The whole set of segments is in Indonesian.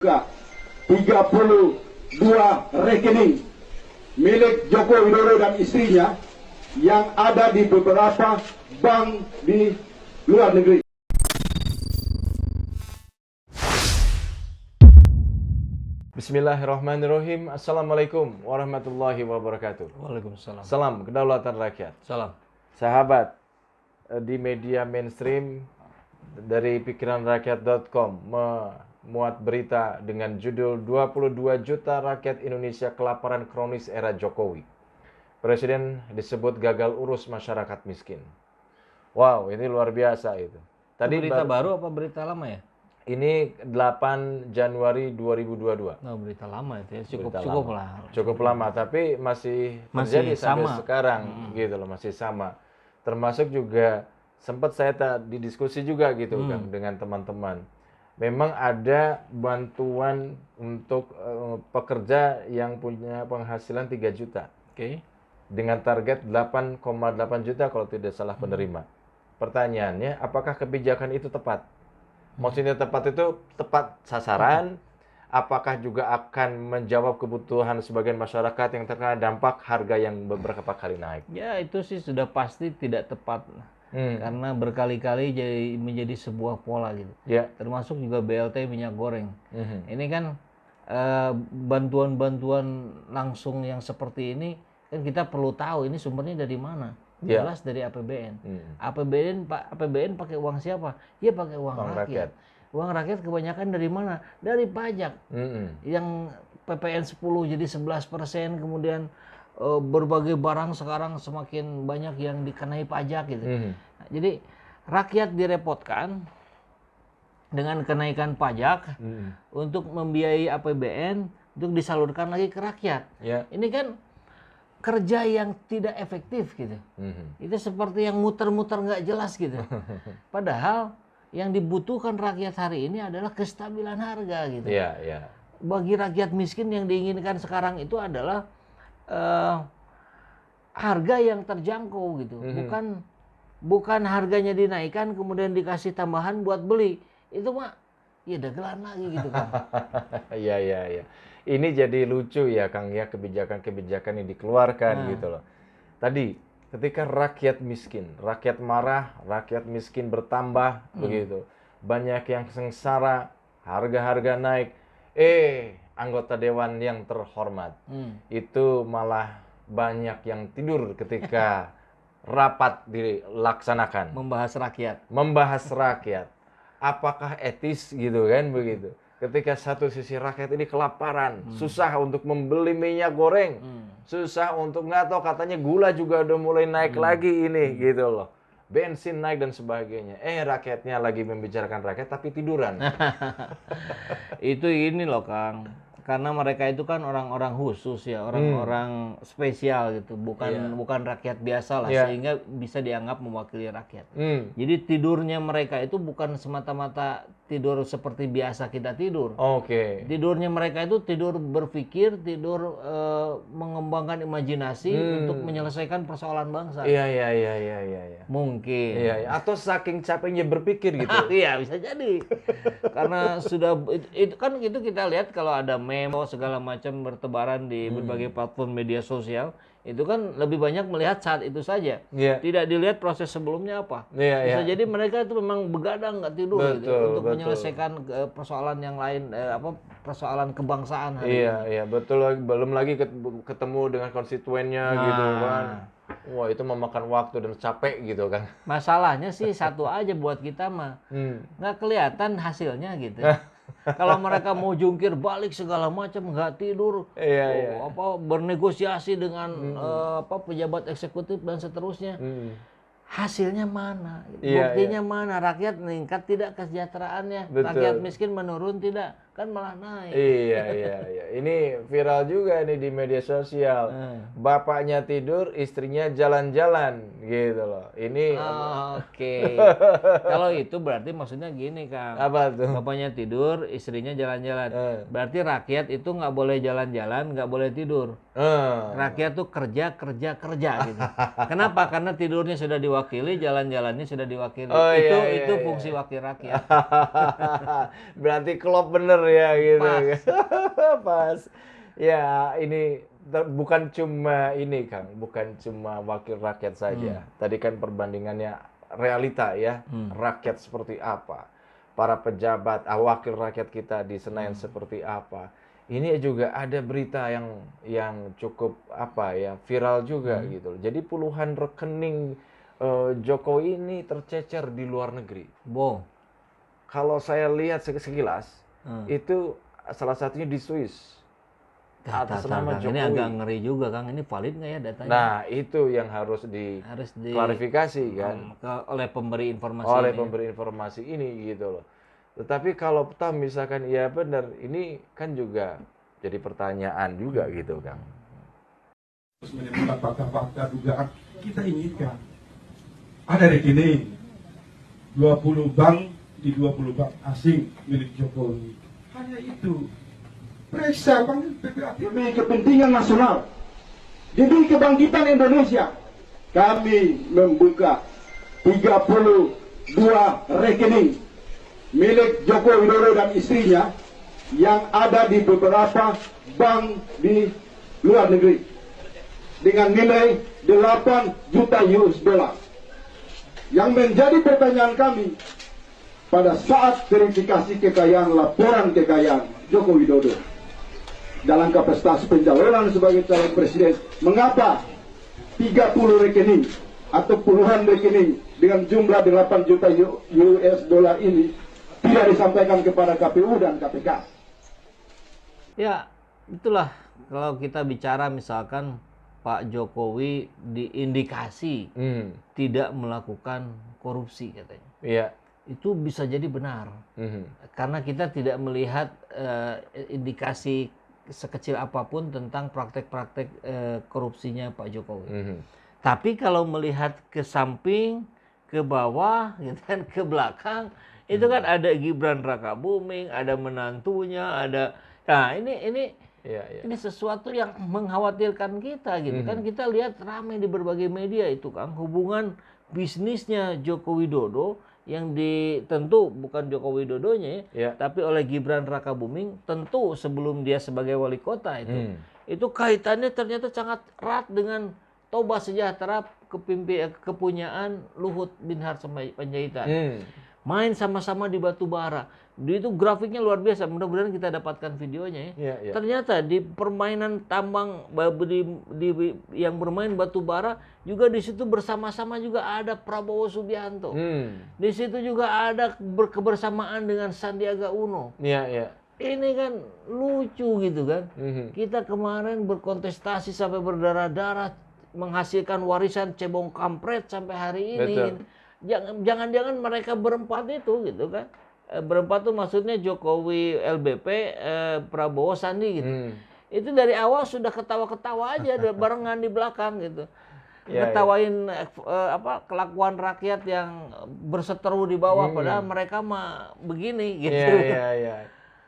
Buka 32 rekening milik Joko Widodo dan istrinya yang ada di beberapa bank di luar negeri. Bismillahirrahmanirrahim. Assalamualaikum warahmatullahi wabarakatuh. Waalaikumsalam. Salam kedaulatan rakyat. Salam. Sahabat, di media mainstream dari pikiranrakyat.com memuat berita dengan judul 22 juta rakyat Indonesia kelaparan kronis era Jokowi. Presiden disebut gagal urus masyarakat miskin. Wow, ini luar biasa itu. Tadi berita baru apa berita lama ya? Ini 8 Januari 2022. Nah, berita lama itu ya, Cukup lah. Cukup lama, tapi masih terjadi sampai sama. sekarang gitu loh, masih sama. Termasuk juga sempat saya tadi diskusi juga gitu kan dengan teman-teman. Memang ada bantuan untuk pekerja yang punya penghasilan 3 juta. Oke. Dengan target 8,8 juta kalau tidak salah penerima. Pertanyaannya, apakah kebijakan itu tepat? Maksudnya tepat itu tepat sasaran? Apakah juga akan menjawab kebutuhan sebagian masyarakat yang terkena dampak harga yang beberapa kali naik? Ya, itu sih sudah pasti tidak tepat. Karena berkali-kali menjadi sebuah pola gitu. Ya. Termasuk juga BLT minyak goreng. Ini kan bantuan-bantuan langsung yang seperti ini kan kita perlu tahu ini sumbernya dari mana. Ya. Jelas dari APBN. APBN pakai uang siapa? Ya pakai uang rakyat. Uang rakyat kebanyakan dari mana? Dari pajak. Yang PPN 10 jadi 11%, kemudian berbagai barang sekarang semakin banyak yang dikenai pajak gitu. Nah, jadi rakyat direpotkan dengan kenaikan pajak untuk membiayai APBN untuk disalurkan lagi ke rakyat. Ya. Ini kan kerja yang tidak efektif gitu. Itu seperti yang muter-muter nggak jelas gitu. Padahal yang dibutuhkan rakyat hari ini adalah kestabilan harga gitu. Iya, iya. Bagi rakyat miskin yang diinginkan sekarang itu adalah harga yang terjangkau gitu. Bukan harganya dinaikkan kemudian dikasih tambahan buat beli. Itu mah ya dagelan lagi gitu kan. Iya, iya, iya. Ini jadi lucu ya Kang ya, kebijakan-kebijakan yang dikeluarkan gitu loh. Tadi ketika rakyat miskin, rakyat marah, rakyat miskin bertambah begitu. Banyak yang sengsara, harga-harga naik. Anggota dewan yang terhormat itu malah banyak yang tidur ketika rapat dilaksanakan. Membahas rakyat. Apakah etis gitu kan begitu? Ketika satu sisi rakyat ini kelaparan, susah untuk membeli minyak goreng, susah untuk nggak tahu katanya gula juga udah mulai naik lagi ini gitu loh, bensin naik dan sebagainya. Rakyatnya lagi membicarakan rakyat tapi tiduran. Itu ini loh Kang, karena mereka itu kan orang-orang khusus ya, orang-orang spesial gitu, bukan rakyat biasa lah, sehingga bisa dianggap mewakili rakyat. Jadi tidurnya mereka itu bukan semata-mata tidur seperti biasa kita tidur. Oke. Tidurnya mereka itu tidur berpikir, tidur mengembangkan imajinasi untuk menyelesaikan persoalan bangsa. Iya. Mungkin. Iya. Atau saking capeknya berpikir gitu. Iya, bisa jadi. Karena sudah itu kan itu kita lihat kalau ada meme segala macam bertebaran di berbagai platform media sosial, itu kan lebih banyak melihat saat itu saja. Tidak dilihat proses sebelumnya apa. Bisa jadi mereka itu memang begadang nggak tidur gitu untuk menyelesaikan persoalan yang lain, persoalan kebangsaan hari ini. Iya, betul. Belum lagi ketemu dengan konstituennya gitu kan. Wah, itu memakan waktu dan capek gitu kan. Masalahnya sih satu aja buat kita mah. Nggak kelihatan hasilnya gitu. Kalau mereka mau jungkir balik segala macam nggak tidur, bernegosiasi dengan pejabat eksekutif dan seterusnya, hasilnya mana? Buktinya mana? Rakyat meningkat tidak kesejahteraannya? Betul. Rakyat miskin menurun tidak? Kan malah naik. Iya. Ini viral juga nih di media sosial. Bapaknya tidur, istrinya jalan-jalan gitu loh. Ini Oke. Kalau itu berarti maksudnya gini Kang. apa tuh? Bapaknya tidur, istrinya jalan-jalan. Berarti rakyat itu nggak boleh jalan-jalan, nggak boleh tidur. Rakyat tuh kerja gitu. Kenapa? Karena tidurnya sudah diwakili, jalan-jalannya sudah diwakili. Itu fungsi wakil rakyat. Berarti klop bener bener ya gitu. Pas. Pas. Ya, ini bukan cuma ini Kang, bukan cuma wakil rakyat saja. Tadi kan perbandingannya realita ya, rakyat seperti apa, para pejabat, wakil rakyat kita di Senayan seperti apa. Ini juga ada berita yang cukup apa ya, viral juga gitu. Jadi puluhan rekening Jokowi ini tercecer di luar negeri. Wow. Kalau saya lihat sekilas, itu salah satunya di Swiss. Atas nama Jokowi. Ini agak ngeri juga, Kang. Ini valid nggak ya datanya? Nah, itu yang harus diklarifikasi kan oleh pemberi informasi oleh ini. pemberi informasi ini gitu loh. Tetapi kalau toh misalkan ya benar, ini kan juga jadi pertanyaan juga gitu, Kang. Terus menemukan fakta-fakta dugaan kita inginkan. Ada rekening 20 bank di 20 bank asing milik Jokowi. Hanya itu. Periksa Bang PPAT demi kepentingan nasional, demi kebangkitan Indonesia. Kami membuka 32 rekening milik Joko Widodo dan istrinya yang ada di beberapa bank di luar negeri dengan nilai 8 juta US dollar. Yang menjadi pertanyaan kami pada saat verifikasi kekayaan, laporan kekayaan Joko Widodo dalam kapasitas pencalonan sebagai calon presiden, mengapa 30 rekening atau puluhan rekening dengan jumlah 8 juta US dollar ini tidak disampaikan kepada KPU dan KPK? Ya, itulah kalau kita bicara misalkan Pak Jokowi diindikasi tidak melakukan korupsi katanya. Iya. Itu bisa jadi benar. Karena kita tidak melihat indikasi sekecil apapun tentang praktek-praktek korupsinya Pak Jokowi. Tapi kalau melihat ke samping, ke bawah, gitu kan, ke belakang, itu kan ada Gibran Rakabuming, ada menantunya, ada. Nah ini sesuatu yang mengkhawatirkan kita, gitu kan. Kita lihat ramai di berbagai media itu, Kang, hubungan bisnisnya Joko Widodo yang tentu bukan Joko Widodonya ya, tapi oleh Gibran Rakabuming, tentu sebelum dia sebagai wali kota itu kaitannya ternyata sangat erat dengan Toba Sejahtera kepunyaan Luhut Binsar Panjaitan. Main sama-sama di Batubara. Itu grafiknya luar biasa. Mudah-mudahan kita dapatkan videonya ya. Ternyata di permainan tambang yang bermain Batubara juga di situ bersama-sama juga ada Prabowo Subianto. Di situ juga ada kebersamaan dengan Sandiaga Uno. Ini kan lucu gitu kan. Kita kemarin berkontestasi sampai berdarah-darah, menghasilkan warisan cebong kampret sampai hari ini. Betul. Jangan-jangan mereka berempat itu gitu kan. Berempat tuh maksudnya Jokowi, LBP, Prabowo, Sandi gitu. Itu dari awal sudah ketawa-ketawa aja barengan di belakang gitu. Ketawain kelakuan rakyat yang berseteru di bawah, padahal mereka mah begini gitu.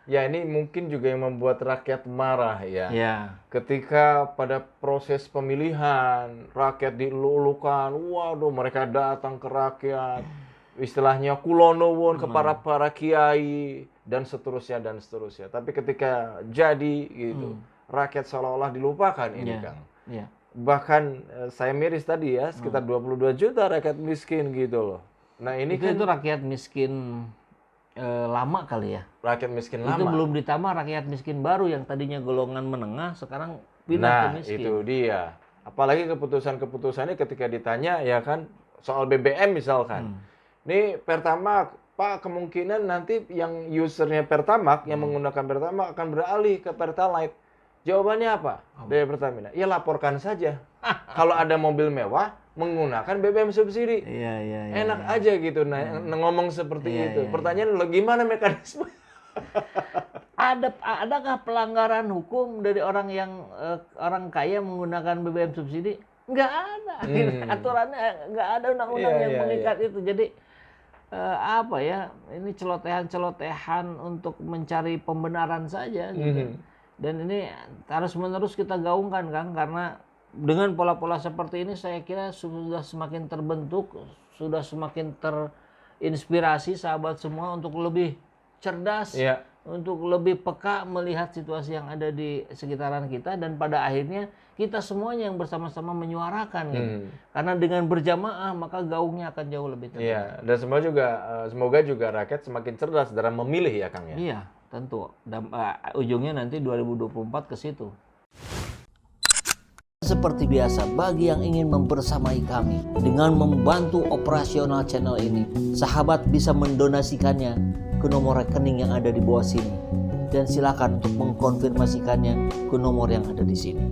Ya ini mungkin juga yang membuat rakyat marah ya. Ketika pada proses pemilihan rakyat dilulukan, waduh mereka datang ke rakyat, istilahnya kulonuwun ke para kiai dan seterusnya dan seterusnya. Tapi ketika jadi gitu, rakyat seolah-olah dilupakan ini Kang. Bahkan saya miris tadi ya, sekitar 22 juta rakyat miskin gitu loh. Nah ini itu rakyat miskin lama kali ya. Rakyat miskin lama. Itu belum ditambah rakyat miskin baru yang tadinya golongan menengah sekarang pindah ke miskin. Nah, itu dia. Apalagi keputusan-keputusannya ketika ditanya ya kan soal BBM misalkan. Nih Pertamax, Pak, kemungkinan nanti yang usernya Pertamax yang menggunakan Pertamax akan beralih ke Pertalite. Jawabannya apa? Dari Pertamina. Ya laporkan saja. Kalau ada mobil mewah menggunakan BBM subsidi. Enak aja gitu ngomong seperti itu. Pertanyaan lo gimana mekanisme? Adakah pelanggaran hukum dari orang yang orang kaya menggunakan BBM subsidi? Nggak ada. Aturannya nggak ada undang-undang yang mengikat itu. Jadi ini celotehan-celotehan untuk mencari pembenaran saja gitu. Dan ini terus-menerus kita gaungkan, Kang, karena dengan pola-pola seperti ini saya kira sudah semakin terbentuk, sudah semakin terinspirasi sahabat semua untuk lebih cerdas, untuk lebih peka melihat situasi yang ada di sekitaran kita, dan pada akhirnya kita semuanya yang bersama-sama menyuarakan gitu. Karena dengan berjamaah maka gaungnya akan jauh lebih tenang. Iya, dan semoga juga rakyat semakin cerdas dalam memilih ya Kang ya. Iya, tentu. Dan ujungnya nanti 2024 ke situ. Seperti biasa, bagi yang ingin membersamai kami dengan membantu operasional channel ini, sahabat bisa mendonasikannya ke nomor rekening yang ada di bawah sini. Dan silakan untuk mengkonfirmasikannya ke nomor yang ada di sini.